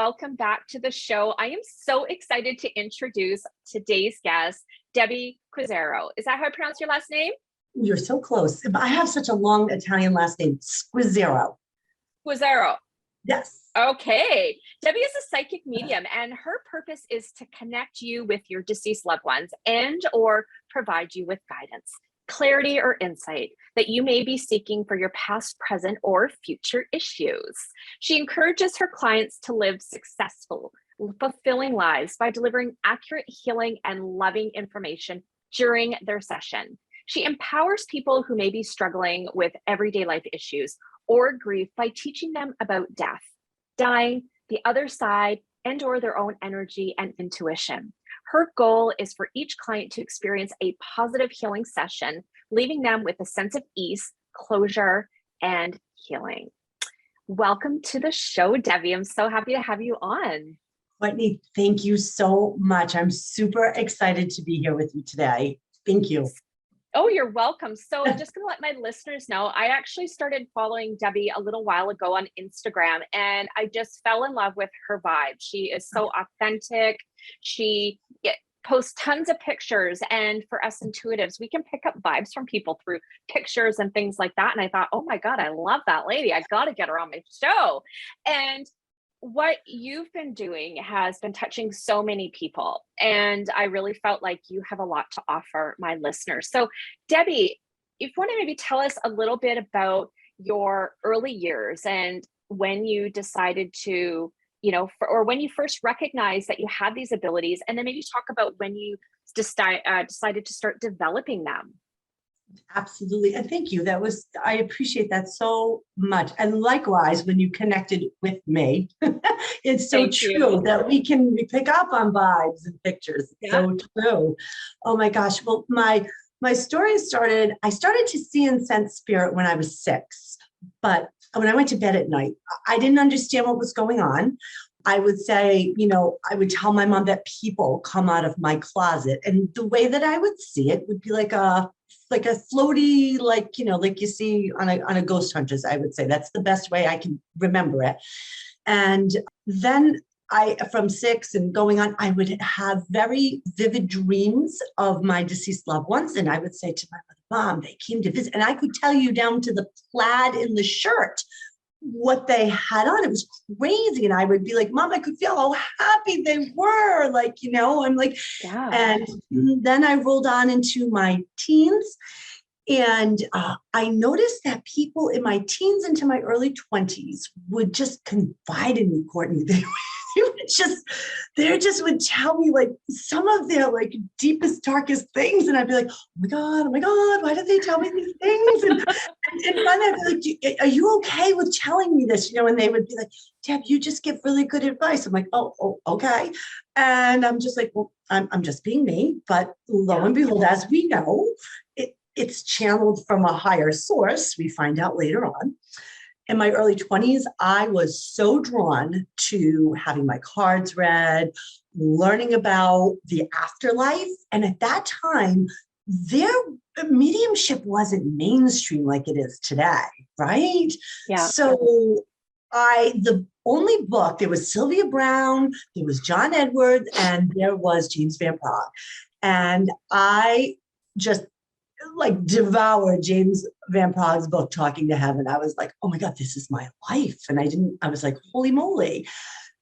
welcome back to the show. I am so excited to introduce today's guest, Debbie Squizzero. Is that how I pronounce your last name? You're so close. I have such a long Italian last name, Squizzero. Squizzero. Yes. Okay. Debbie is a psychic medium, and her purpose is to connect you with your deceased loved ones and or provide you with guidance, clarity, or insight that you may be seeking for your past, present, or future issues. She encourages her clients to live successful, fulfilling lives by delivering accurate healing and loving information during their session. She empowers people who may be struggling with everyday life issues or grief by teaching them about death, dying, the other side, and or their own energy and intuition. Her goal is for each client to experience a positive healing session, leaving them with a sense of ease, closure, and healing. Welcome to the show, Debbie. I'm so happy to have you on. Whitney, thank you so much. I'm super excited to be here with you today. Thank you. Oh, you're welcome. So I'm just going to let my listeners know, I actually started following Debbie a little while ago on Instagram, and I just fell in love with her vibe. She is so authentic. She posts tons of pictures. And for us intuitives, we can pick up vibes from people through pictures and things like that. And I thought, oh my God, I love that lady. I got to get her on my show. And what you've been doing has been touching so many people. And I really felt like you have a lot to offer my listeners. So Debbie, if you want to maybe tell us a little bit about your early years and when you decided to, or when you first recognized that you had these abilities, and then maybe talk about when you decided to start developing them. Absolutely. And thank you. I appreciate that so much. And likewise, when you connected with me, it's so true that we can pick up on vibes and pictures. It's so true. Oh my gosh. Well, my story started, I started to see and sense spirit when I was 6, but when I went to bed at night, I didn't understand what was going on. I would say, I would tell my mom that people come out of my closet, and the way that I would see it would be like a floaty, like you see on a ghost hunters, I would say. That's the best way I can remember it. And then from 6 and going on, I would have very vivid dreams of my deceased loved ones. And I would say to my mom, they came to visit, and I could tell you down to the plaid in the shirt what they had on. It was crazy. And I would be like, Mom, I could feel how happy they were. I'm like, And then I rolled on into my teens, and I noticed that people in my teens into my early 20s would just confide in me, Courtney. They just would tell me like some of their like deepest, darkest things. And I'd be like, oh my God, why did they tell me these things? And finally I'd be like, are you okay with telling me this? And they would be like, Deb, you just give really good advice. I'm like, oh, okay. And I'm just like, well, I'm just being me. But lo and behold, as we know, it's channeled from a higher source. We find out later on. In my early 20s, I was so drawn to having my cards read, learning about the afterlife. And at that time, their mediumship wasn't mainstream like it is today, right? Yeah. So the only book, there was Sylvia Brown, there was John Edwards, and there was James Van Praagh. And I just devoured James Van Praagh's book, Talking to Heaven. I was like, oh my God, this is my life. And I was like, holy moly.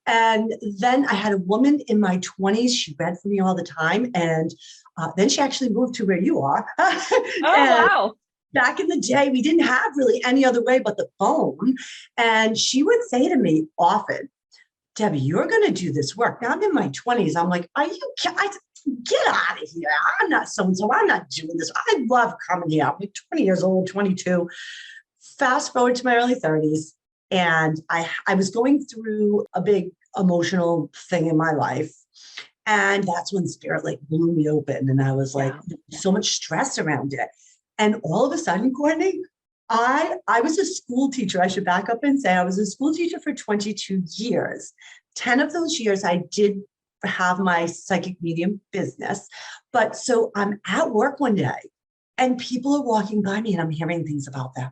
And then I had a woman in my 20s. She read for me all the time. And then she actually moved to where you are. Wow. Back in the day, we didn't have really any other way but the phone. And she would say to me often, Debbie, you're going to do this work. Now I'm in my 20s. I'm like, are you get out of here. I'm not so-and-so. I'm not doing this. I love coming here. I'm like 20 years old, 22. Fast forward to my early 30s. And I was going through a big emotional thing in my life. And that's when spirit blew me open. And I was like, so much stress around it. And all of a sudden, Courtney, I was a school teacher. I should back up and say I was a school teacher for 22 years. 10 of those years I did have my psychic medium business. But so I'm at work one day And people are walking by me and I'm hearing things about them.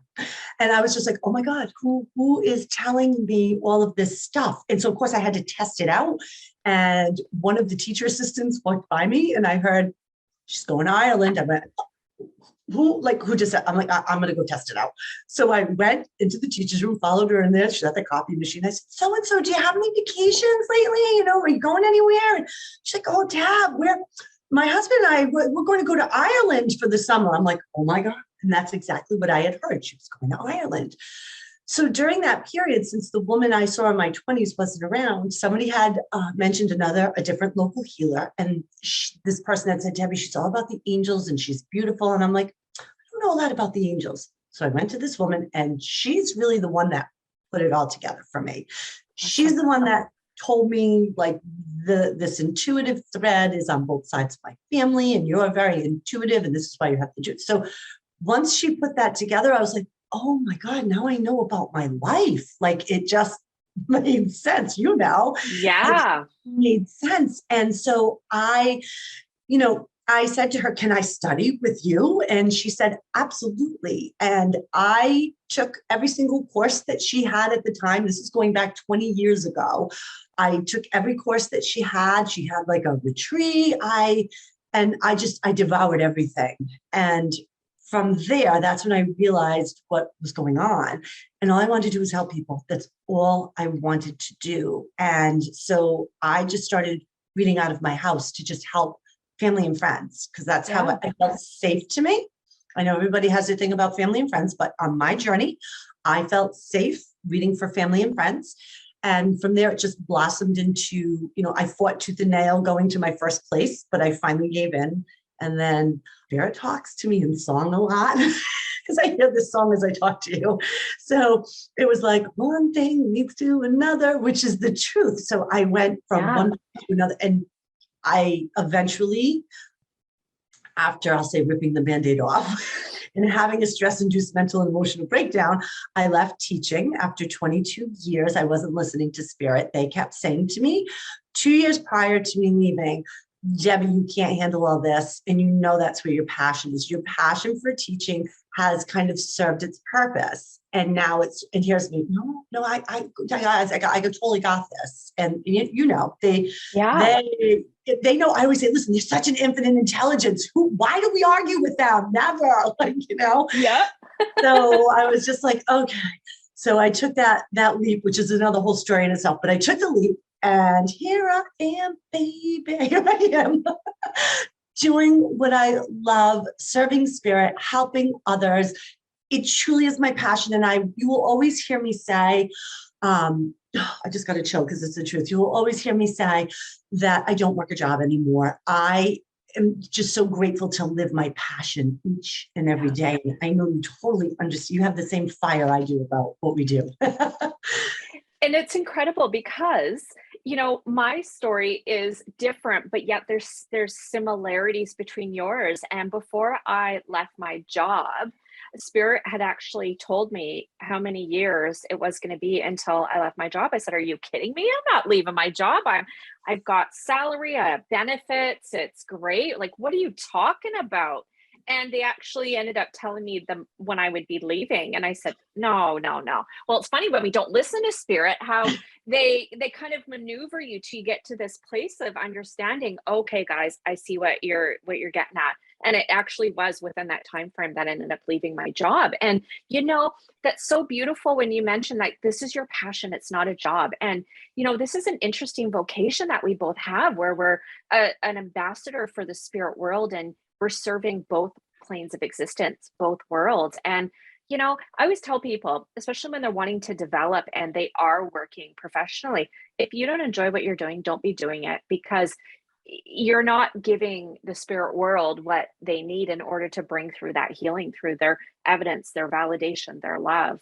And I was just like, oh my God, who is telling me all of this stuff? And so of course I had to test it out. And one of the teacher assistants walked by me and I heard, she's going to Ireland. I went, who just said, I'm like, I'm going to go test it out. So I went into the teacher's room, followed her in there. She's at the copy machine. I said, so-and-so, do you have any vacations lately? You know, are you going anywhere? And she's like, oh, Dad, my husband and I, we're going to go to Ireland for the summer. I'm like, oh my God. And that's exactly what I had heard. She was going to Ireland. So during that period, since the woman I saw in my 20s wasn't around, somebody had mentioned a different local healer. And this person had said, Debbie, she's all about the angels and she's beautiful. And I'm like, I don't know a lot about the angels. So I went to this woman and she's really the one that put it all together for me. She's the one that told me like this intuitive thread is on both sides of my family and you're very intuitive and this is why you have to do it. So once she put that together, I was like, oh my God, now I know about my life. Like it just made sense, you know? Yeah. It made sense. And so I said to her, can I study with you? And she said, absolutely. And I took every single course that she had at the time. This is going back 20 years ago. I took every course that she had. She had like a retreat. I devoured everything. And from there, that's when I realized what was going on. And all I wanted to do was help people. That's all I wanted to do. And so I just started reading out of my house to just help family and friends, because that's how it felt safe to me. I know everybody has their thing about family and friends, but on my journey, I felt safe reading for family and friends. And from there, it just blossomed into, I fought tooth and nail going to my first place, but I finally gave in. And then Spirit talks to me in song a lot because I hear this song as I talk to you. So it was like one thing leads to another, which is the truth. So I went from one to another. And I eventually, after I'll say ripping the Band-Aid off and having a stress-induced mental and emotional breakdown, I left teaching after 22 years. I wasn't listening to Spirit. They kept saying to me 2 years prior to me leaving, Debbie, you can't handle all this. And you know that's where your passion is. Your passion for teaching has kind of served its purpose. And now and here's me. No, I totally got this. And they know, I always say, listen, there's such an infinite intelligence. Why do we argue with them? Never, Yeah. So I was just like, okay. So I took that leap, which is another whole story in itself, but I took the leap. And here I am, baby. Here I am doing what I love, serving Spirit, helping others. It truly is my passion. And you will always hear me say, I just got to chill because it's the truth. You will always hear me say that I don't work a job anymore. I am just so grateful to live my passion each and every day. I know you totally understand. You have the same fire I do about what we do. And it's incredible because, my story is different, but yet there's similarities between yours. And before I left my job, Spirit had actually told me how many years it was going to be until I left my job. I said, are you kidding me? I'm not leaving my job. I've got salary, I have benefits. It's great. Like, what are you talking about? And they actually ended up telling me when I would be leaving. And I said, no. Well, it's funny when we don't listen to Spirit, how they kind of maneuver you to get to this place of understanding, okay, guys, I see what you're getting at. And it actually was within that time frame that I ended up leaving my job. And, that's so beautiful when you mentioned like, this is your passion. It's not a job. And, this is an interesting vocation that we both have where we're an ambassador for the spirit world. And we're serving both planes of existence, both worlds. And, I always tell people, especially when they're wanting to develop and they are working professionally, if you don't enjoy what you're doing, don't be doing it, because you're not giving the spirit world what they need in order to bring through that healing through their evidence, their validation, their love.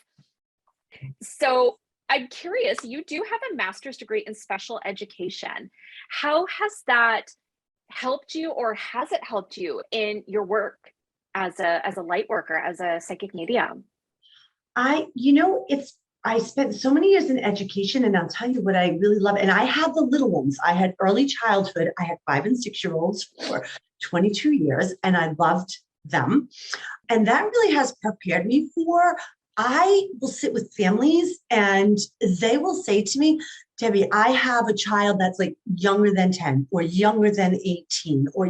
So I'm curious, you do have a master's degree in special education. How has that helped you, or has it helped you in your work as a light worker, as a psychic medium? I spent so many years in education, and I'll tell you what I really love. And I had the little ones. I had early childhood. I had 5 and 6 year olds for 22 years, and I loved them. And that really has prepared me for, I will sit with families and they will say to me, Debbie, I have a child that's like younger than 10 or younger than 18 or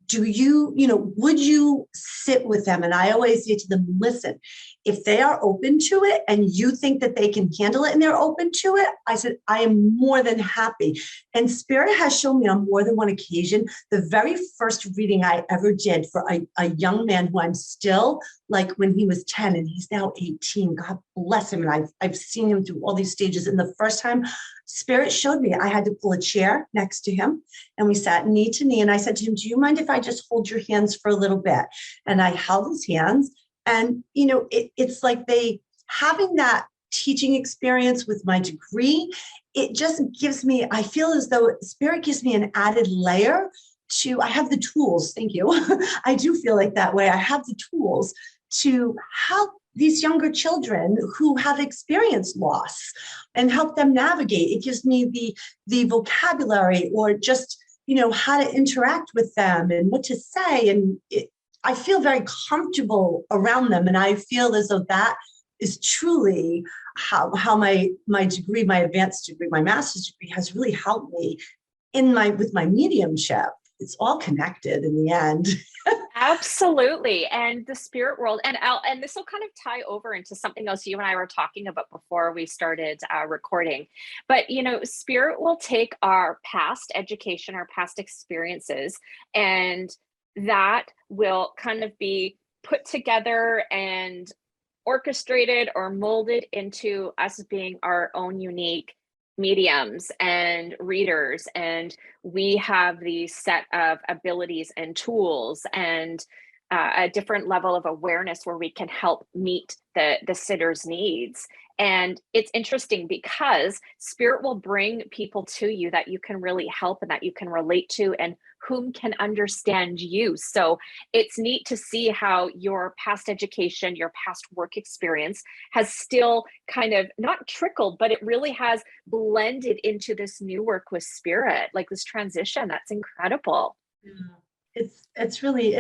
do you, would you sit with them? And I always say to them, listen, if they are open to it and you think that they can handle it and they're open to it, I said, I am more than happy. And Spirit has shown me on more than one occasion, the very first reading I ever did for a young man who I'm still like when he was 10 and he's now 18, God bless him. And I've seen him through all these stages. And the first time Spirit showed me, I had to pull a chair next to him and we sat knee to knee. And I said to him, do you mind if I just hold your hands for a little bit? And I held his hands. And, it's like having that teaching experience with my degree, it just gives me, I feel as though Spirit gives me an added layer I have the tools. Thank you. I do feel like that way. I have the tools to help these younger children who have experienced loss and help them navigate. It gives me the vocabulary or just, how to interact with them and what to say. And I feel very comfortable around them. And I feel as though that is truly how my degree, my advanced degree, my master's degree has really helped me with my mediumship. It's all connected in the end. Absolutely. And the spirit world, and this will kind of tie over into something else you and I were talking about before we started recording. But, spirit will take our past education, our past experiences, and that will kind of be put together and orchestrated or molded into us being our own unique mediums and readers, and we have the set of abilities and tools and a different level of awareness where we can help meet the sitter's needs. And it's interesting because spirit will bring people to you that you can really help and that you can relate to and whom can understand you. So it's neat to see how your past education, your past work experience has still kind of not trickled, but it really has blended into this new work with spirit, like this transition. That's incredible. Yeah. It's really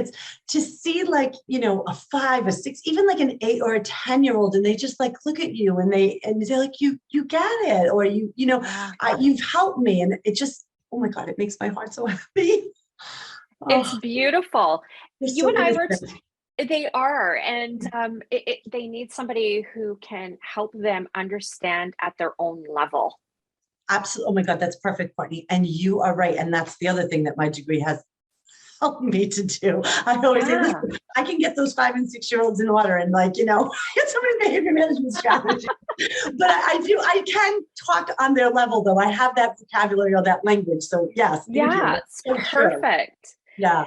to see like, a 5, a 6, even like an 8 or a 10-year-old, and they just like look at you and they're like, you get it, or you've helped me. And it just, oh my God, it makes my heart so happy. It's beautiful. You and I were, innocent. they are, and they need somebody who can help them understand at their own level. Absolutely. Oh my God, that's perfect, Courtney. And you are right. And that's the other thing that my degree has helped me to do. I always say, listen, I can get those 5 and 6-year-olds in order and get somebody's behavior management strategy. But I can talk on their level though. I have that vocabulary or that language. So yes. Yeah, it's so perfect. True. Yeah.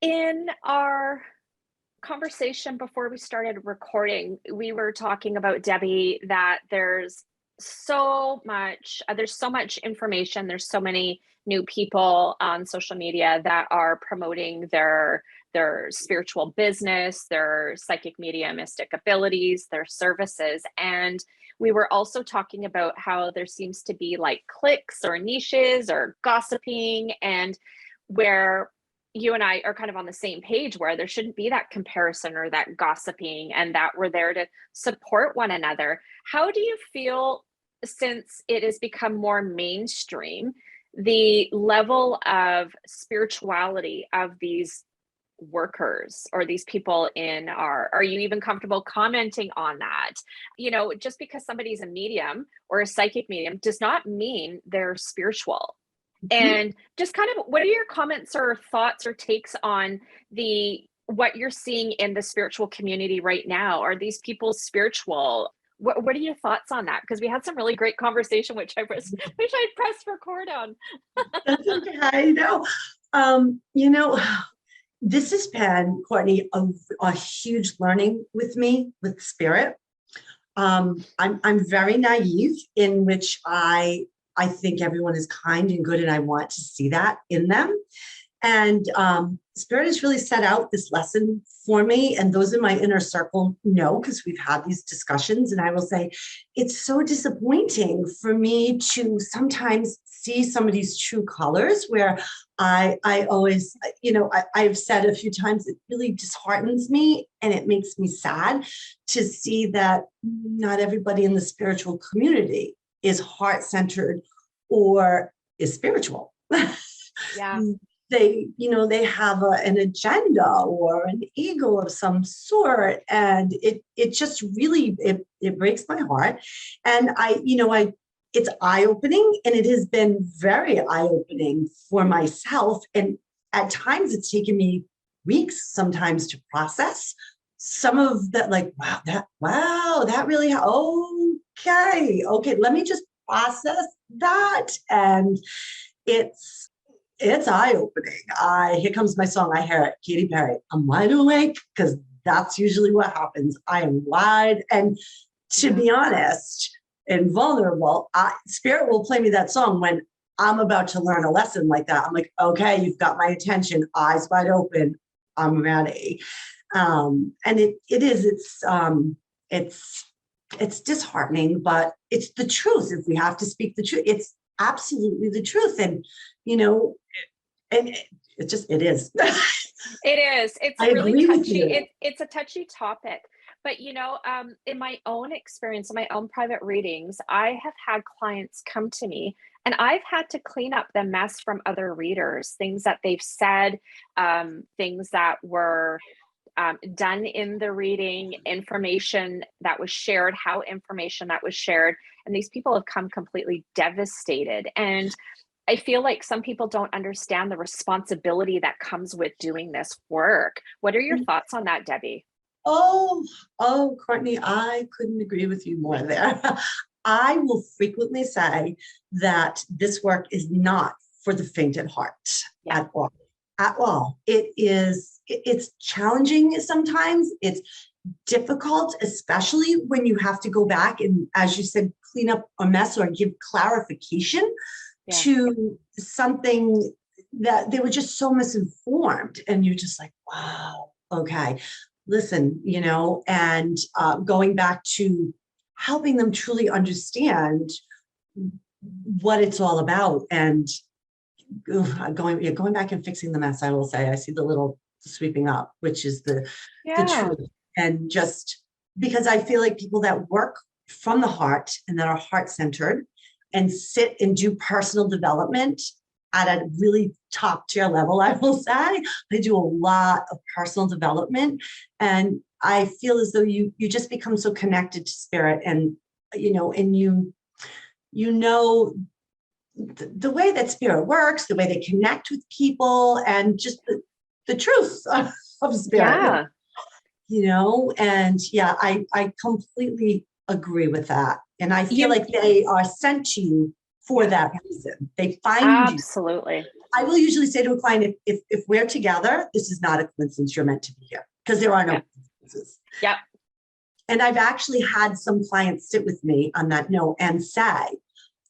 In our conversation before we started recording, we were talking about, Debbie, that there's so much information. There's so many new people on social media that are promoting their spiritual business, their psychic mediumistic abilities, their services. And we were also talking about how there seems to be like cliques or niches or gossiping, and where you and I are kind of on the same page where there shouldn't be that comparison or that gossiping, and that we're there to support one another. How do you feel, since it has become more mainstream, the level of spirituality of these workers or these people are you even comfortable commenting on that? Just because somebody's a medium or a psychic medium does not mean they're spiritual. Mm-hmm. And just kind of, what are your comments or thoughts or takes on what you're seeing in the spiritual community right now? Are these people spiritual? What are your thoughts on that? Because we had some really great conversation, which I wish I'd pressed record on. That's okay. This has been, Courtney, a huge learning with me with spirit. I'm very naive, in which I think everyone is kind and good, and I want to see that in them. And Spirit has really set out this lesson for me. And those in my inner circle know, because we've had these discussions. And I will say, it's so disappointing for me to sometimes see somebody's true colors, where I always, I've said a few times, it really disheartens me and it makes me sad to see that not everybody in the spiritual community is heart-centered or is spiritual. Yeah. They have an agenda or an ego of some sort. And it just really, it breaks my heart. And it's eye-opening, and it has been very eye-opening for myself. And at times it's taken me weeks sometimes to process some of that, like, wow, that really, okay, let me just process that. And it's eye-opening. Here comes my song. I hear it, Katy Perry. I'm wide awake, because that's usually what happens. I am wide. And to be honest and vulnerable, Spirit will play me that song when I'm about to learn a lesson like that. I'm like, okay, you've got my attention, eyes wide open. I'm ready. And it's disheartening, but it's the truth. If we have to speak the truth, it's absolutely the truth. And, and it is. It is. It's really touchy. It's a touchy topic. But, in my own experience, in my own private readings, I have had clients come to me and I've had to clean up the mess from other readers, things that they've said, things that were done in the reading, information that was shared, how information that was shared. And these people have come completely devastated. And I feel like some people don't understand the responsibility that comes with doing this work. What are your thoughts on that, Debbie? Oh, Courtney, I couldn't agree with you more there. I will frequently say that this work is not for the faint at heart at all. It's challenging sometimes. It's difficult, especially when you have to go back and, as you said, clean up a mess or give clarification to something that they were just so misinformed. And you're just like, wow, okay. Listen, and going back to helping them truly understand what it's all about, and going back and fixing the mess. I will say, I see the little sweeping up, which is the truth. And just because I feel like people that work from the heart and that are heart-centered and sit and do personal development at a really top tier level, I will say, they do a lot of personal development. And I feel as though you just become so connected to Spirit, and, and the way that Spirit works, the way they connect with people, and just the truth of Spirit, I completely agree with that. And I feel like they are sent to you for that reason. They find you. Absolutely. I will usually say to a client, if we're together, this is not a coincidence, you're meant to be here, because there are no coincidences. Yeah. And I've actually had some clients sit with me on that note and say,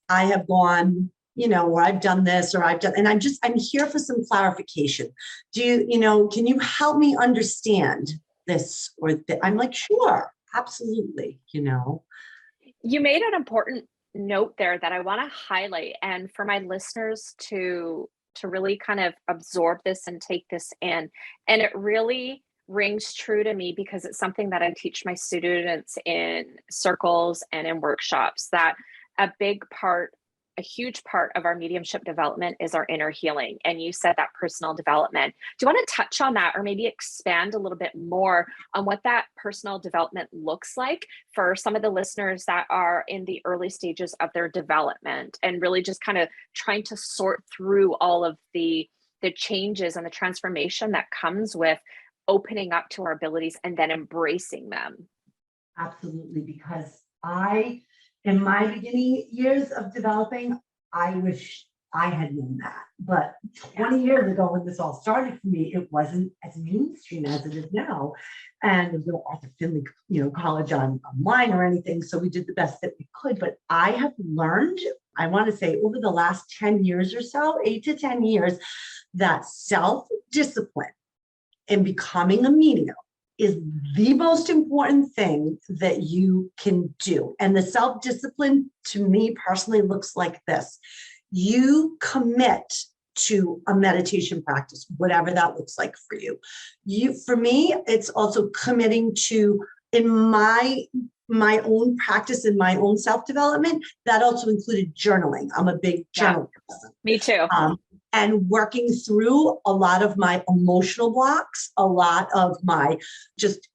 I have gone, or I've done this, or and I'm here for some clarification. Can you help me understand this or that? I'm like, sure, absolutely. You made an important note there that I want to highlight, and for my listeners to really kind of absorb this and take this in. And it really rings true to me, because it's something that I teach my students in circles and in workshops, that a huge part of our mediumship development is our inner healing. And you said that personal development. Do you want to touch on that, or maybe expand a little bit more on what that personal development looks like for some of the listeners that are in the early stages of their development, and really just kind of trying to sort through all of the changes and the transformation that comes with opening up to our abilities and then embracing them? Absolutely, because in my beginning years of developing, I wish I had known that. But 20 years ago, when this all started for me, it wasn't as mainstream as it is now. And there's no Arthur Finley, college online or anything. So we did the best that we could. But I have learned, I want to say, over the last 10 years or so, 8 to 10 years, that self-discipline in becoming a medium is the most important thing that you can do. And the self-discipline to me personally looks like this. You commit to a meditation practice, whatever that looks like for you. For me, it's also committing to, in my own practice, in my own self-development, that also included journaling. I'm a big journal person. Me too. And working through a lot of my emotional blocks, a lot of my just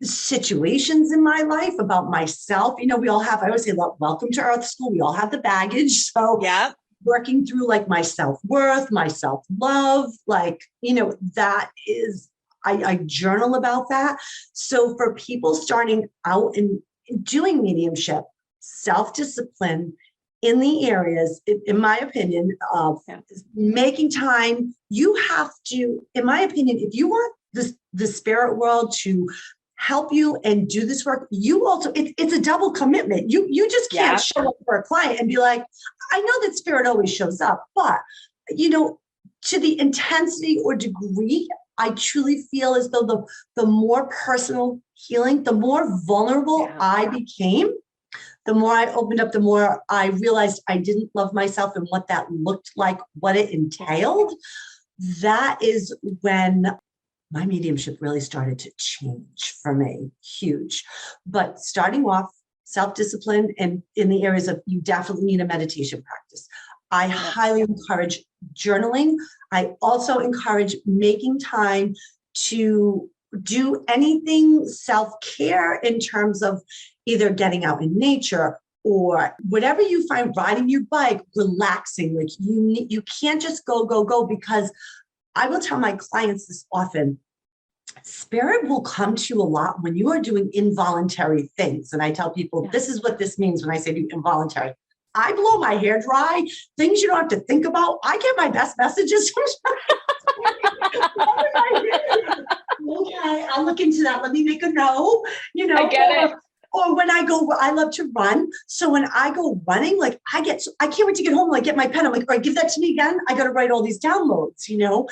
situations in my life about myself. You know, we all have, I always say, welcome to Earth School. We all have the baggage. So yeah, working through like my self-worth, my self-love, like, you know, that is, I journal about that. So for people starting out and doing mediumship, self-discipline in the areas, in my opinion, of making time, you have to, in my opinion, if you want the spirit world to help you and do this work, you also, it's a double commitment. You just can't show up for a client and be like, I know that spirit always shows up, but, you know, to the intensity or degree, I truly feel as though the more personal healing, the more vulnerable I became, the more I opened up, the more I realized I didn't love myself and what that looked like, what it entailed. That is when my mediumship really started to change for me, huge. But starting off, self-discipline and in the areas of, you definitely need a meditation practice. I highly encourage journaling. I also encourage making time to do anything self-care in terms of either getting out in nature or whatever you find, riding your bike, relaxing. Like you can't just go, because I will tell my clients this often, spirit will come to you a lot when you are doing involuntary things. And I tell people, this is what this means when I say do involuntary. I blow my hair dry, things you don't have to think about. I get my best messages from okay, I'll look into that. Let me make a note, you know. I get it. Or when I go, I love to run. So when I go running, like I can't wait to get home, like get my pen. I'm like, all right, give that to me again. I got to write all these downloads, you know,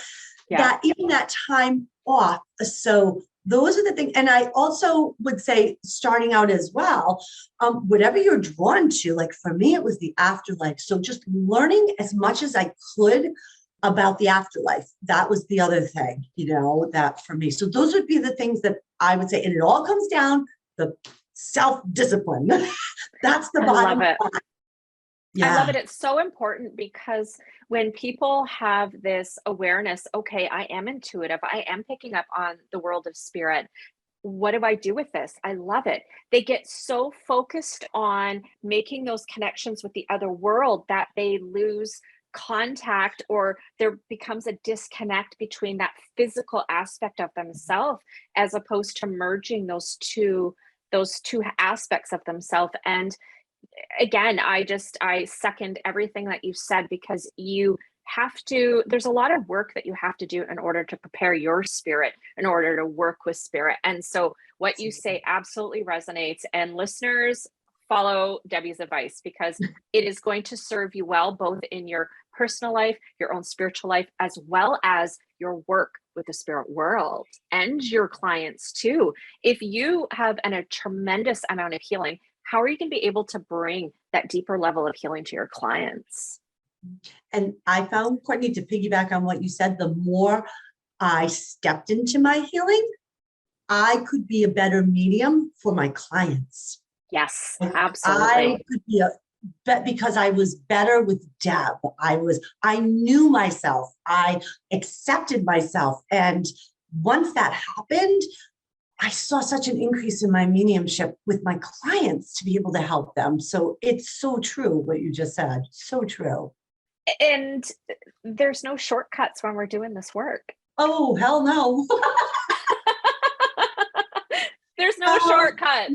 that even that time off. So those are the things. And I also would say starting out as well, whatever you're drawn to, like for me, it was the afterlife. So just learning as much as I could about the afterlife. That was the other thing, you know, that for me. So those would be the things that I would say. And it all comes down to self-discipline. That's the bottom line. I love it. It's so important because when people have this awareness, okay, I am intuitive, I am picking up on the world of spirit. What do I do with this? I love it. They get so focused on making those connections with the other world that they lose contact, or there becomes a disconnect between that physical aspect of themselves as opposed to merging those two aspects of themselves. And again, I second everything that you said, because there's a lot of work that you have to do in order to prepare your spirit, in order to work with spirit. And so what you say absolutely resonates, and listeners, follow Debbie's advice, because it is going to serve you well, both in your personal life, your own spiritual life, as well as your work with the spirit world and your clients too. If you have a tremendous amount of healing, how are you going to be able to bring that deeper level of healing to your clients? And I found, Courtney, to piggyback on what you said, the more I stepped into my healing, I could be a better medium for my clients. Yes, absolutely. I could be because I was better with Deb. I knew myself. I accepted myself. And once that happened, I saw such an increase in my mediumship with my clients to be able to help them. So it's so true what you just said. So true. And there's no shortcuts when we're doing this work. Oh, hell no. There's no shortcuts.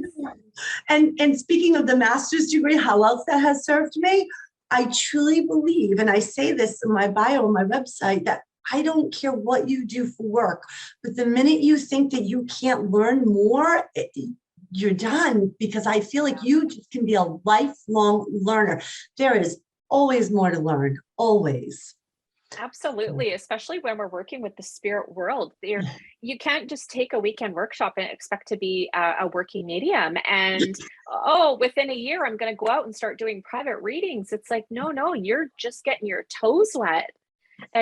And speaking of the master's degree, how else that has served me, I truly believe, and I say this in my bio on my website, that I don't care what you do for work, but the minute you think that you can't learn more, you're done, because I feel like you just can be a lifelong learner. There is always more to learn, always. Absolutely, especially when we're working with the spirit world. You can't just take a weekend workshop and expect to be a working medium. And oh, within a year, I'm going to go out and start doing private readings. It's like, no, no, you're just getting your toes wet.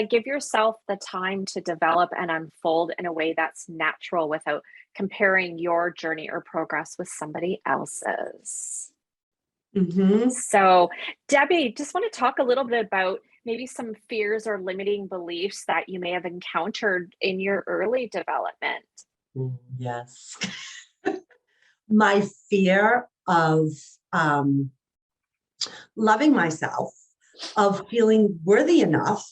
Give yourself the time to develop and unfold in a way that's natural without comparing your journey or progress with somebody else's. Mm-hmm. So, Debbie, just want to talk a little bit about maybe some fears or limiting beliefs that you may have encountered in your early development. Yes. My fear of loving myself, of feeling worthy enough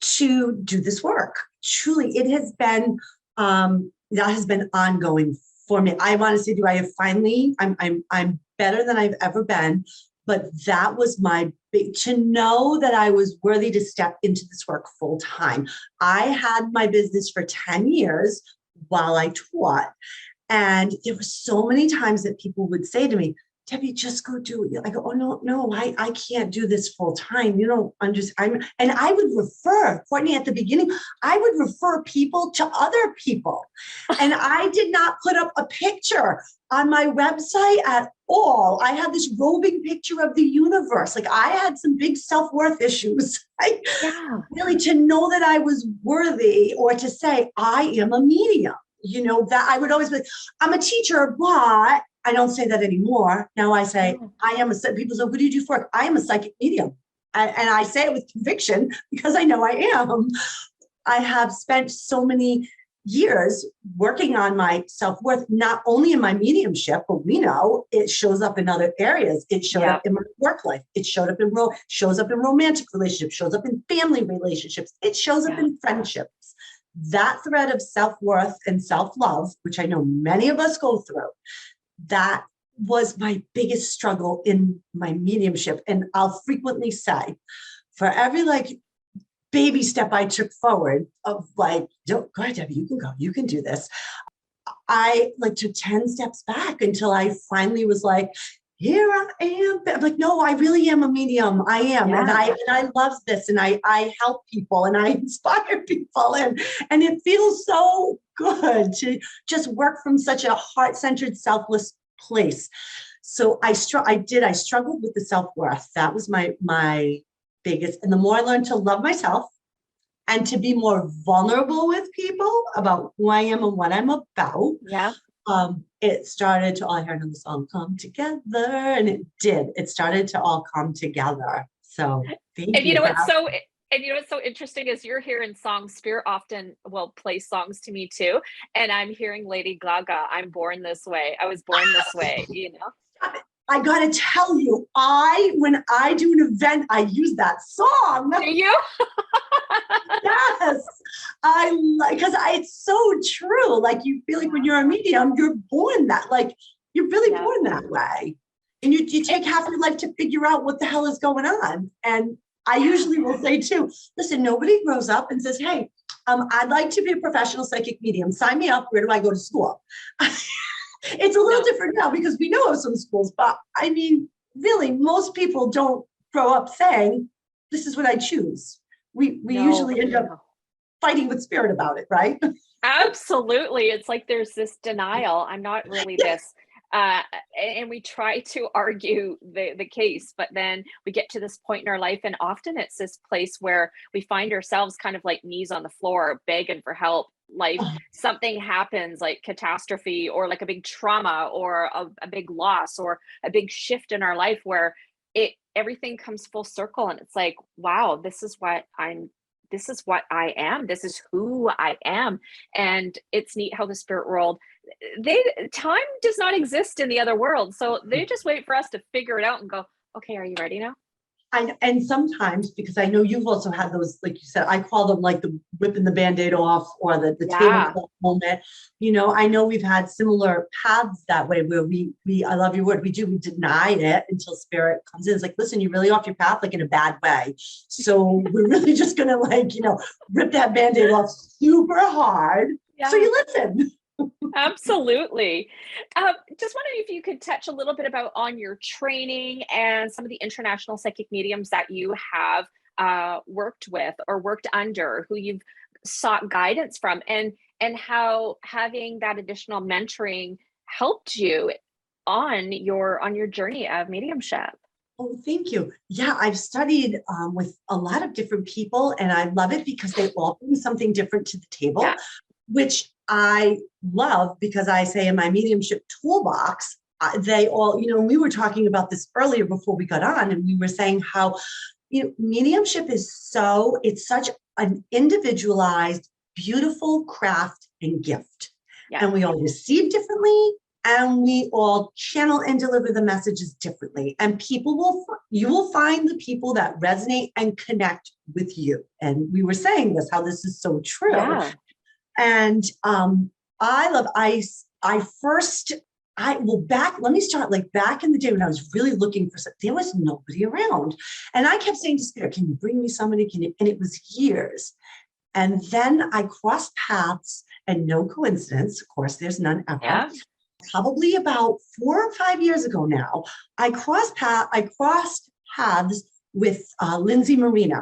to do this work. Truly, it has been that has been ongoing for me. I want to say, I have finally? I'm better than I've ever been, but that was my big, to know that I was worthy to step into this work full time. I had my business for 10 years while I taught, and there were so many times that people would say to me, Debbie, just go do it. I go, oh, no, I can't do this full time. You don't understand. And I would refer, Courtney, at the beginning, I would refer people to other people. And I did not put up a picture on my website at all. I had this roving picture of the universe. Like, I had some big self-worth issues. Yeah. Really, to know that I was worthy, or to say I am a medium, that I would always be, I'm a teacher, but I don't say that anymore. Now I say, I am people say, what do you do for work? I am a psychic medium. And I say it with conviction because I know I am. I have spent so many years working on my self-worth, not only in my mediumship, but we know it shows up in other areas. It showed up in my work life. It shows up in romantic relationships, shows up in family relationships. It shows up in friendships. That thread of self-worth and self-love, which I know many of us go through, that was my biggest struggle in my mediumship. And I'll frequently say, for every baby step I took forward of go ahead, Debbie, you can go, you can do this, I took 10 steps back until I finally was like, here I am. I'm like, no, I really am a medium. I am. Yeah. And I love this. And I help people and I inspire people. And it feels so good to just work from such a heart-centered, selfless place. So I struggled with the self-worth. That was my biggest. And the more I learned to love myself and to be more vulnerable with people about who I am and what I'm about. Yeah. It started to all, I heard on the song, come together, and it did. It started to all come together. So thank you. And you know what's so interesting is you're hearing songs. Spirit often will play songs to me too, and I'm hearing Lady Gaga. I'm born this way. I was born this way. I gotta tell you, when I do an event, I use that song. Do you? Yes, because it's so true. You feel like when you're a medium, you're born that, you're really born that way. And you take half your life to figure out what the hell is going on. And I usually will say too, listen, nobody grows up and says, hey, I'd like to be a professional psychic medium. Sign me up. Where do I go to school? It's a little different now because we know of some schools, but I mean, really, most people don't grow up saying, this is what I choose. We usually end up fighting with spirit about it, right? Absolutely. It's like there's this denial. I'm not really this. And we try to argue the case, but then we get to this point in our life, and often it's this place where we find ourselves kind of like knees on the floor, begging for help. Something happens, like catastrophe or like a big trauma or a big loss or a big shift in our life where everything comes full circle, and it's like, wow, this is what I am. This is who I am. And it's neat how the spirit world, time does not exist in the other world. So they just wait for us to figure it out and go, okay, are you ready now? And sometimes, because I know you've also had those, like you said, I call them like the whipping the Band-Aid off or the tablecloth moment. I know we've had similar paths that way where we I love your word, we deny it until spirit comes in. It's like, listen, you're really off your path, in a bad way. So we're really just going to rip that Band-Aid off super hard. Yeah. So you listen. Absolutely. Just wondering if you could touch a little bit on your training and some of the international psychic mediums that you have worked with or worked under, who you've sought guidance from, and how having that additional mentoring helped you on your journey of mediumship. Oh, thank you. Yeah, I've studied with a lot of different people, and I love it because they all bring something different to the table, Yeah. which I love because I say in my mediumship toolbox, they all, we were talking about this earlier before we got on, and we were saying how, mediumship is it's such an individualized, beautiful craft and gift. Yeah. And we all receive differently, and we all channel and deliver the messages differently. And you will find the people that resonate and connect with you. And we were saying this, how this is so true. Yeah. And let me start back in the day when I was really looking for something, there was nobody around. And I kept saying to Spirit, can you bring me somebody? And it was years. And then I crossed paths, and no coincidence, of course, there's none ever. Yeah. Probably about 4 or 5 years ago now, I crossed paths with Lindsay Marino.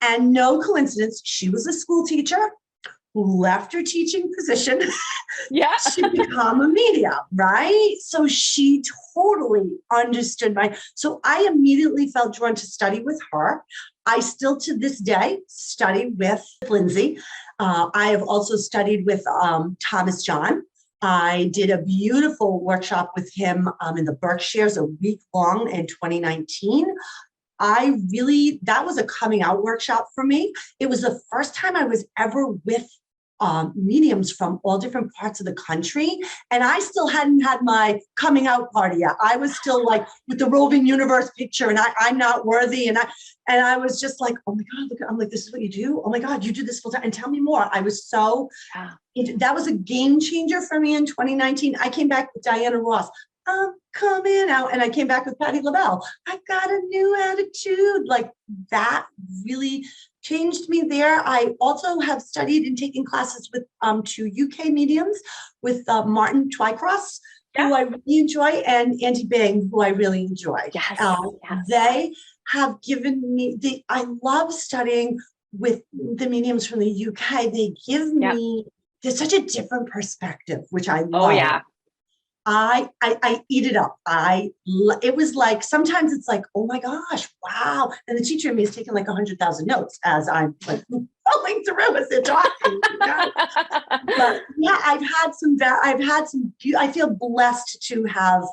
And no coincidence, she was a school teacher who left her teaching position to become a medium, right? So she totally understood so I immediately felt drawn to study with her. I still to this day study with Lindsay. I have also studied with Thomas John. I did a beautiful workshop with him in the Berkshires, a week long in 2019. That was a coming out workshop for me. It was the first time I was ever with mediums from all different parts of the country. And I still hadn't had my coming out party yet. I was still with the roving universe picture, and I'm not worthy. And I was just like, oh my God, look, I'm like, this is what you do? Oh my God, you do this full time, and tell me more. I was that was a game changer for me in 2019. I came back with Diana Ross. I'm coming out. And I came back with Patti LaBelle. I got a new attitude. That really changed me there. I also have studied and taken classes with 2 UK mediums, with Martin Twycross, who I really enjoy, and Andy Bing, who I really enjoy. Yes. They have given me I love studying with the mediums from the UK. They give me, there's such a different perspective, which I love. Oh yeah. I eat it up. It was sometimes it's oh my gosh, wow. And the teacher in me is taking 100,000 notes as I'm going through as they're talking. But yeah, I feel blessed to have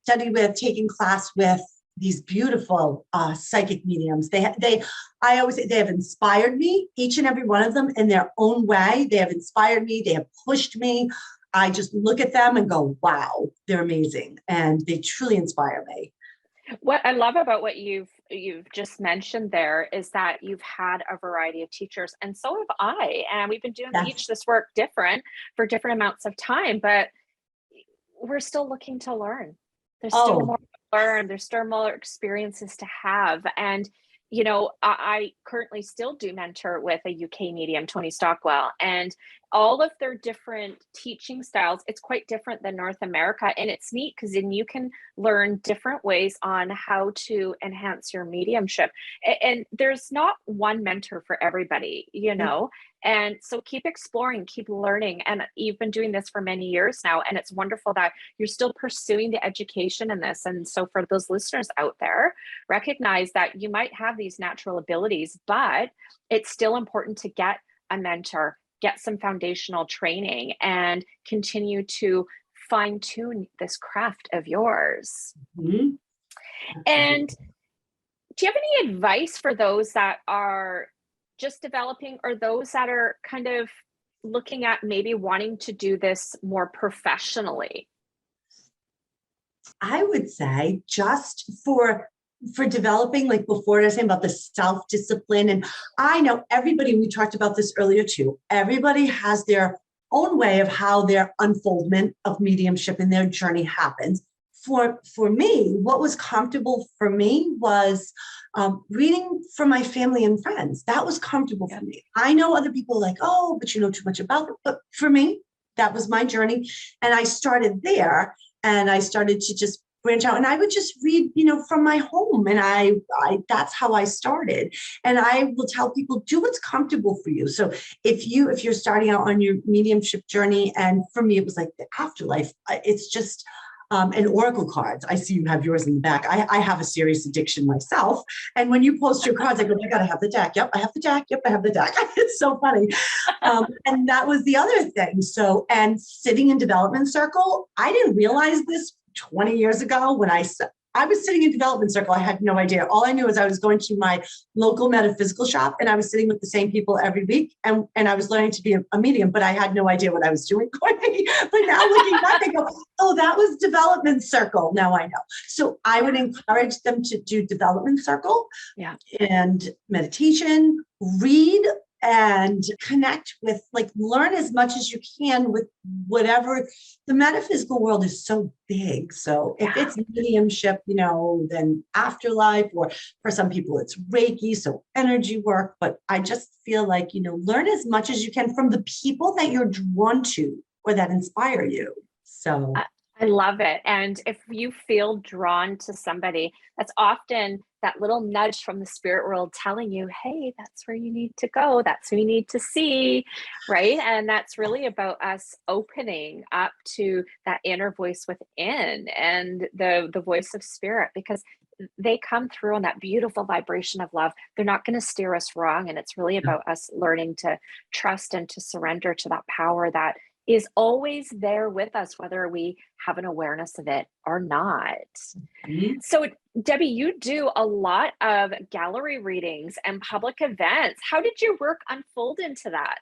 studied with, taken class with these beautiful psychic mediums. I always say they have inspired me, each and every one of them in their own way. They have inspired me. They have pushed me. I just look at them and go, wow, they're amazing. And they truly inspire me. What I love about what you've just mentioned there is that you've had a variety of teachers, and so have I. And we've been doing each this work different for different amounts of time, but we're still looking to learn. There's still more to learn. There's still more experiences to have. And I currently still do mentor with a UK medium, Tony Stockwell, and all of their different teaching styles, it's quite different than North America. And it's neat because then you can learn different ways on how to enhance your mediumship. And there's not one mentor for everybody, and so keep exploring, keep learning. And you've been doing this for many years now, and it's wonderful that you're still pursuing the education in this. And so for those listeners out there, recognize that you might have these natural abilities, but it's still important to get a mentor, get some foundational training, and continue to fine tune this craft of yours. Mm-hmm. And do you have any advice for those that are just developing, or those that are kind of looking at maybe wanting to do this more professionally? I would say just for developing, before I was saying about the self-discipline. And I know everybody, we talked about this earlier too, everybody has their own way of how their unfoldment of mediumship and their journey happens. For me, what was comfortable for me was reading from my family and friends. That was comfortable for me. I know other people but you know too much about it. But for me, that was my journey. And I started there, and I started to just branch out, and I would just read, from my home. And I that's how I started. And I will tell people, do what's comfortable for you. So if you're starting out on your mediumship journey, and for me, it was like the afterlife, it's just, and oracle cards. I see you have yours in the back. I have a serious addiction myself. And when you post your cards, I go, I got to have the deck. Yep, I have the deck. Yep, I have the deck. It's so funny. And that was the other thing. So, and sitting in development circle, I didn't realize this 20 years ago when I was sitting in development circle. I had no idea. All I knew is I was going to my local metaphysical shop, and I was sitting with the same people every week. And I was learning to be a medium, but I had no idea what I was doing. But now looking back, I go, oh, that was development circle. Now I know. So I would encourage them to do development circle, and meditation, read, and connect with, learn as much as you can with whatever. The metaphysical world is so big. So if it's mediumship, then afterlife, or for some people it's Reiki, so energy work. But I just feel like, learn as much as you can from the people that you're drawn to or that inspire you. So I love it. And if you feel drawn to somebody, that's often that little nudge from the spirit world telling you, hey, that's where you need to go. That's who you need to see, right? And that's really about us opening up to that inner voice within, and the voice of spirit, because they come through on that beautiful vibration of love. They're not going to steer us wrong. And it's really about us learning to trust and to surrender to that power that is always there with us, whether we have an awareness of it or not. Mm-hmm. So, Debbie, you do a lot of gallery readings and public events. How did your work unfold into that?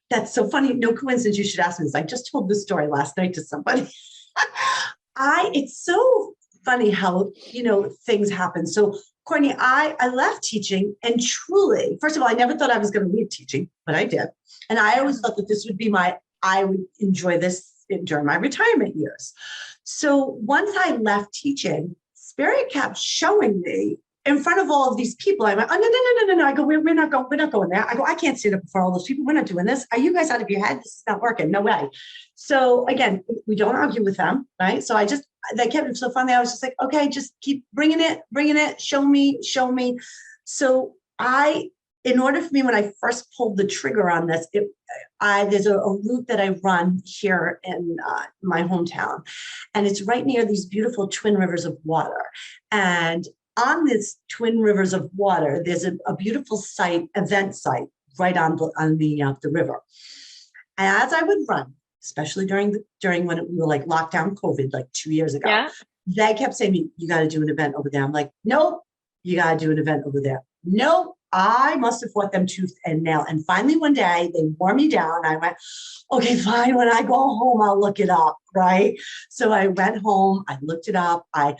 That's so funny. No coincidence you should ask me this. I just told this story last night to somebody. It's so funny how, things happen. So, Courtney, I left teaching, and truly, first of all, I never thought I was going to leave teaching, but I did. And I always thought that this would be I would enjoy this during my retirement years. So once I left teaching, Spirit kept showing me in front of all of these people. I went, oh, no. I go, we're not going there. I go, I can't stand up before all those people. We're not doing this. Are you guys out of your head? This is not working. No way. So again, we don't argue with them, right? So they kept it so funny. I was just like, okay, just keep bringing it. Show me. So in order for me, when I first pulled the trigger on this, there's a route that I run here in my hometown, and it's right near these beautiful twin rivers of water. And on this twin rivers of water, there's a beautiful event site right on the river. And as I would run, especially during when we were like lockdown COVID, like 2 years ago, they kept saying to me, you got to do an event over there. I'm like, nope, you got to do an event over there. Nope. I must have fought them tooth and nail. And finally, one day they wore me down. I went, okay, fine. When I go home, I'll look it up. Right. So I went home. I looked it up. I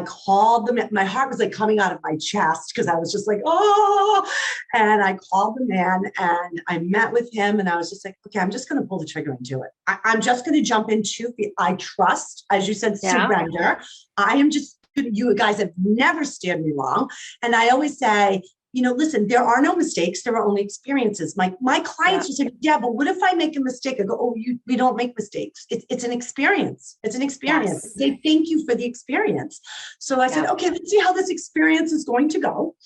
called them. My heart was like coming out of my chest because I was just like, oh, and I called the man and I met with him. And I was just like, okay, I'm just going to pull the trigger and do it. I'm just going to jump into it. I trust, as you said, surrender. I am just, you guys have never steered me wrong. And I always say, listen, there are no mistakes. There are only experiences. My clients will say, yeah, but what if I make a mistake? I go, oh, we don't make mistakes. It's an experience. It's an experience. Yes. They thank you for the experience. So I said, okay, let's see how this experience is going to go.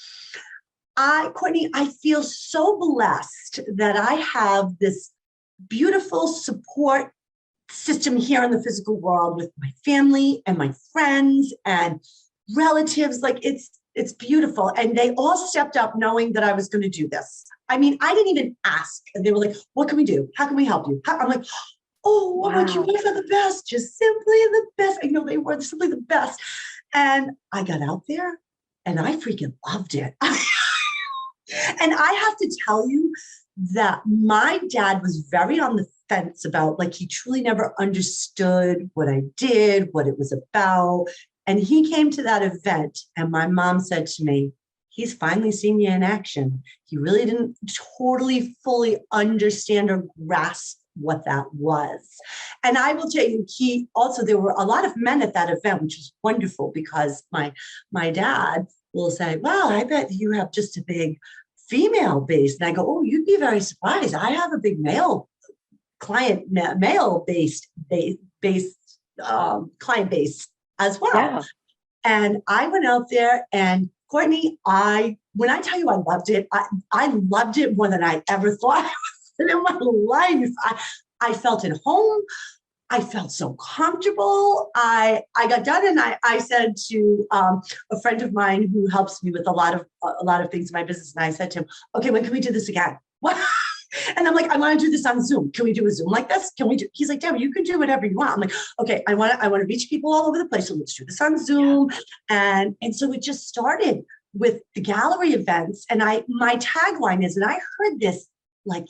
Courtney, I feel so blessed that I have this beautiful support system here in the physical world with my family and my friends and relatives. Like it's beautiful. And they all stepped up knowing that I was going to do this. I mean, I didn't even ask. And they were like, what can we do? How can we help you? I'm like, oh, wow. You guys are the best. Just simply the best. I know they were simply the best. And I got out there and I freaking loved it. And I have to tell you that my dad was very on the fence about, he truly never understood what I did, what it was about. And he came to that event and my mom said to me, he's finally seen you in action. He really didn't totally fully understand or grasp what that was. And I will tell you, there were a lot of men at that event, which was wonderful because my dad will say, well, I bet you have just a big female base. And I go, oh, you'd be very surprised. I have a big male client, male-based client base. as well. Yeah. And I went out there, and Courtney, when I tell you I loved it, I loved it more than I ever thought I was in my life. I felt at home. I felt so comfortable. I got done, and I said to a friend of mine who helps me with a lot of things in my business, and I said to him, "Okay, when can we do this again?" What? And I'm like, "I want to do this on Zoom. Can we do a Zoom like this? Can we do?" He's like, "Debbie, you can do whatever you want." I'm like, "Okay, I want to reach people all over the place, so let's do this on Zoom." Yeah. And so it just started with the gallery events, and my tagline is, and I heard this like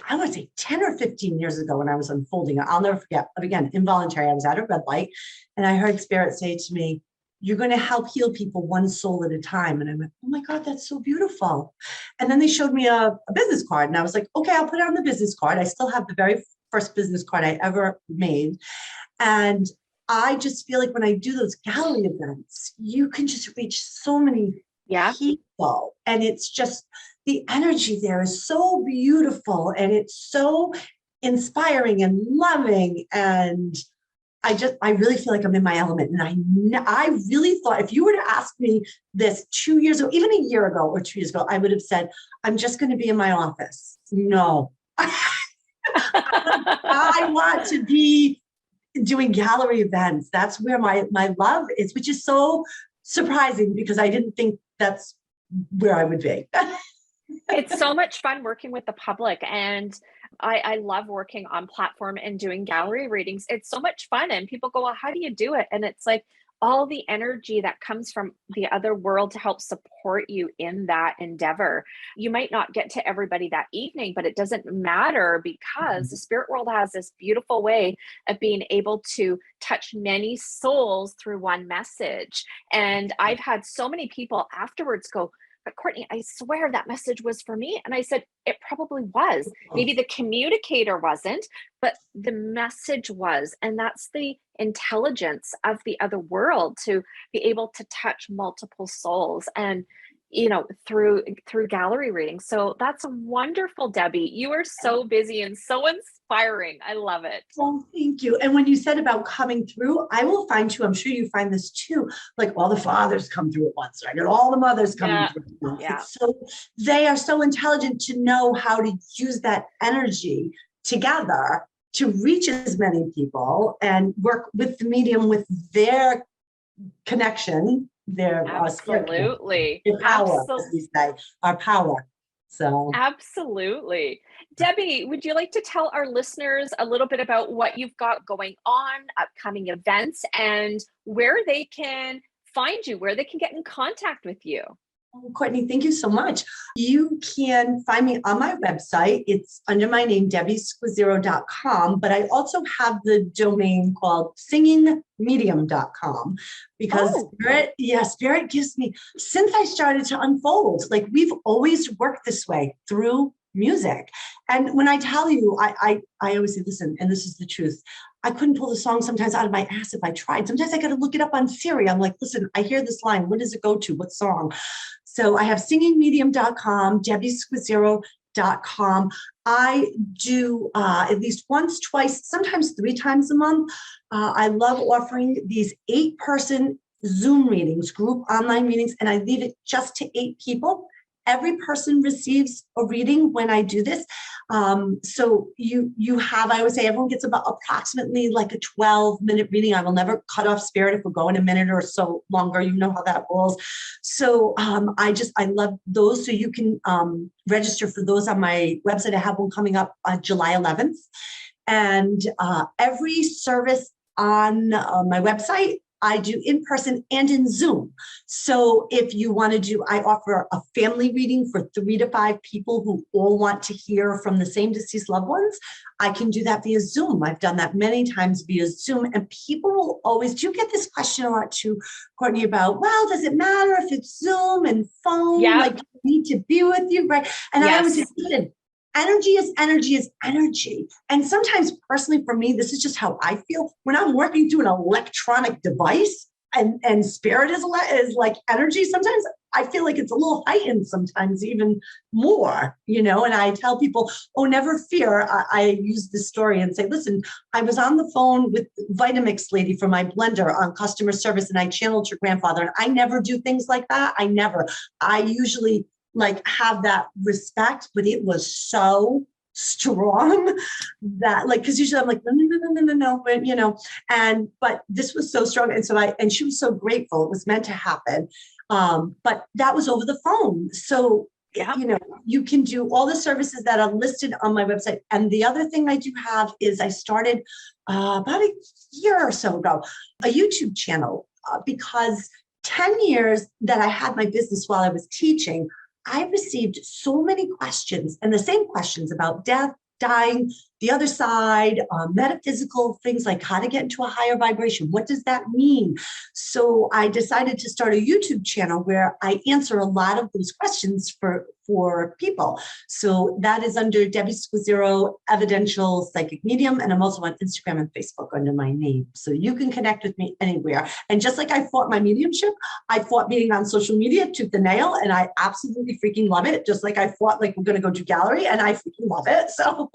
I would say 10 or 15 years ago when I was unfolding. I'll never forget. But again, involuntary. I was at a red light, and I heard Spirit say to me, "You're going to help heal people one soul at a time." And I went, "Oh my God, that's so beautiful." And then they showed me a business card, and I was like, "Okay, I'll put it on the business card." I still have the very first business card I ever made. And I just feel like when I do those gallery events, you can just reach so many people. And it's just, the energy there is so beautiful, and it's so inspiring and loving. And I really feel like I'm in my element. And I really thought, if you were to ask me this 2 years ago, even a year ago or 2 years ago, I would have said, "I'm just going to be in my office." No, I want to be doing gallery events. That's where my love is, which is so surprising because I didn't think that's where I would be. It's so much fun working with the public, and I love working on platform and doing gallery readings. It's so much fun, and people go, "Well, how do you do it?" And it's like all the energy that comes from the other world to help support you in that endeavor. You might not get to everybody that evening, but it doesn't matter, because the spirit world has this beautiful way of being able to touch many souls through one message. And I've had so many people afterwards go, "But Courtney, I swear that message was for me." And I said, "It probably was. Maybe the communicator wasn't, but the message was." And that's the intelligence of the other world, to be able to touch multiple souls, and through gallery reading. So that's wonderful, Debbie. You are so busy and so inspiring. I love it. Well, thank you. And when you said about coming through, I will find too, I'm sure you find this too, like all the fathers come through at once, right? And all the mothers coming through at once. Yeah. So they are so intelligent to know how to use that energy together to reach as many people and work with the medium with their connection, their absolutely their power, as we say, our power. So absolutely. Debbie, would you like to tell our listeners a little bit about what you've got going on, upcoming events, and where they can find you, where they can get in contact with you? Courtney, thank you so much. You can find me on my website. It's under my name, debbiesquizzero.com, but I also have the domain called singingmedium.com, because Spirit gives me, since I started to unfold, like we've always worked this way through music. And when I tell you, I always say, listen, and this is the truth, I couldn't pull the song sometimes out of my ass if I tried. Sometimes I got to look it up on Siri. I'm like, listen, I hear this line. What does it go to? What song? So I have singingmedium.com, debbiesquizzero.com. I do at least once, twice, sometimes 3 times a month. I love offering these 8-person Zoom readings, group online readings, and I leave it just to 8 people. Every person receives a reading when I do this. So you have, I always say, everyone gets about approximately like a 12-minute reading. I will never cut off Spirit if we're going a minute or so longer. You know how that rolls. So I love those. So you can register for those on my website. I have one coming up on July 11th. And every service on my website, I do in person and in Zoom. So if you want to do, I offer a family reading for 3 to 5 people who all want to hear from the same deceased loved ones. I can do that via Zoom. I've done that many times via Zoom, and people will always, do you get this question a lot too, Courtney, about, well, does it matter if it's Zoom and phone? Like, do I need to be with you, right? And I always say, listen, energy is energy is energy. And sometimes personally for me, this is just how I feel. When I'm working through an electronic device, and spirit is like energy. Sometimes I feel like it's a little heightened, sometimes even more, and I tell people, oh, never fear. I use this story and say, listen, I was on the phone with Vitamix lady from my blender on customer service, and I channeled your grandfather, and I never do things like that. I usually like have that respect, but it was so strong that because usually I'm like, no, but this was so strong. And so and she was so grateful. It was meant to happen. But that was over the phone. So, yeah, you can do all the services that are listed on my website. And the other thing I do have is I started about a year or so ago, a YouTube channel, because 10 years that I had my business while I was teaching, I received so many questions, and the same questions about death, dying, the other side, metaphysical things like how to get into a higher vibration. What does that mean? So I decided to start a YouTube channel where I answer a lot of those questions for people. So that is under Debbie Squizzero, Evidential Psychic Medium. And I'm also on Instagram and Facebook under my name. So you can connect with me anywhere. And just like I fought my mediumship, I fought being on social media tooth and nail, and I absolutely freaking love it. Just like I fought like we're going to go to gallery, and I freaking love it. So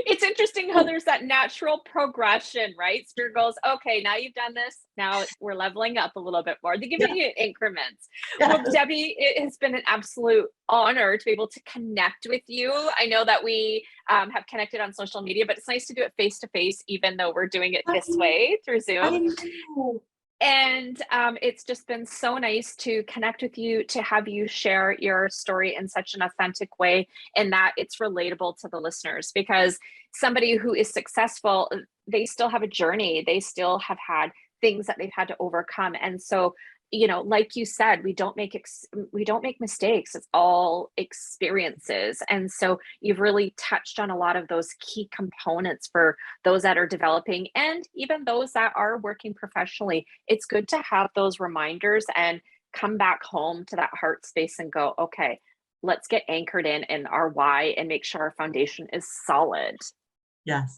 it's interesting how there's that natural progression, right? Spirit goes, okay, now you've done this. Now we're leveling up a little bit more. They're giving you increments. Well, Debbie, it has been an absolute honor to be able to connect with you. I know that we have connected on social media, but it's nice to do it face to face, even though we're doing it this way through Zoom. And it's just been so nice to connect with you, to have you share your story in such an authentic way, and that it's relatable to the listeners, because somebody who is successful, they still have a journey. They still have had things that they've had to overcome. And so, like you said, we don't make mistakes. It's all experiences. And so you've really touched on a lot of those key components for those that are developing, and even those that are working professionally. It's good to have those reminders and come back home to that heart space and go, okay, let's get anchored in our why and make sure our foundation is solid. Yes,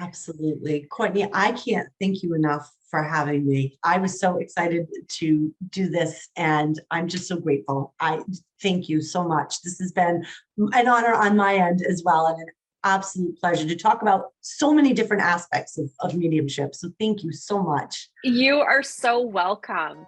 absolutely. Courtney, I can't thank you enough for having me. I was so excited to do this, and I'm just so grateful. I thank you so much. This has been an honor on my end as well, and an absolute pleasure to talk about so many different aspects of mediumship. So thank you so much. You are so welcome.